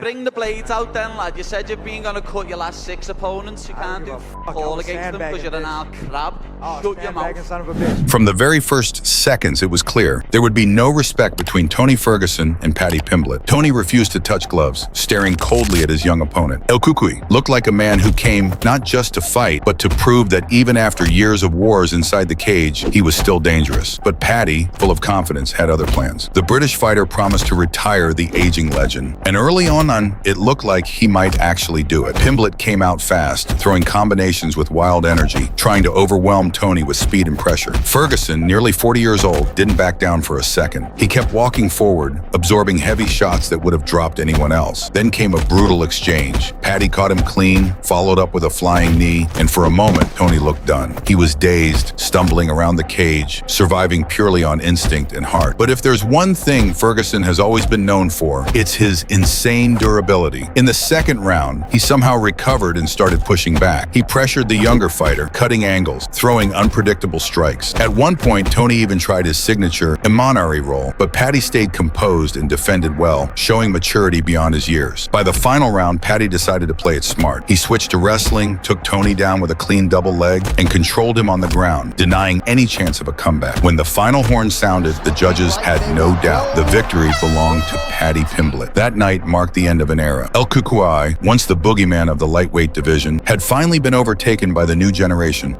Bring the blades out then, lad. You said you've been going to cut your last 6 opponents. You can't do all against them because you're an old crab. Shut your mouth. Son of a bitch. From the very first seconds, it was clear there would be no respect between Tony Ferguson and Paddy Pimblett. Tony refused to touch gloves, staring coldly at his young opponent. El Cucuy looked like a man who came not just to fight, but to prove that even after years of wars inside the cage, he was still dangerous. But Paddy, full of confidence, had other plans. The British fighter promised to retire the aging legend, and early on, it looked like he might actually do it. Pimblett came out fast, throwing combinations with wild energy, trying to overwhelm Tony with speed and pressure. Ferguson, nearly 40 years old, didn't back down for a second. He kept walking forward, absorbing heavy shots that would have dropped anyone else. Then came a brutal exchange. Paddy caught him clean, followed up with a flying knee, and for a moment, Tony looked done. He was dazed, stumbling around the cage, surviving purely on instinct and heart. But if there's one thing Ferguson has always been known for, it's his insane durability. In the second round, he somehow recovered and started pushing back. He pressured the younger fighter, cutting angles, throwing unpredictable strikes. At one point, Tony even tried his signature Imanari roll, but Paddy stayed composed and defended well, showing maturity beyond his years. By the final round, Paddy decided to play it smart. He switched to wrestling, took Tony down with a clean double leg, and controlled him on the ground, denying any chance of a comeback. When the final horn sounded, the judges had no doubt the victory belonged to Paddy Pimblett. That night marked the end of an era. El Cucuy, once the boogeyman of the lightweight division, had finally been overtaken by the new generation.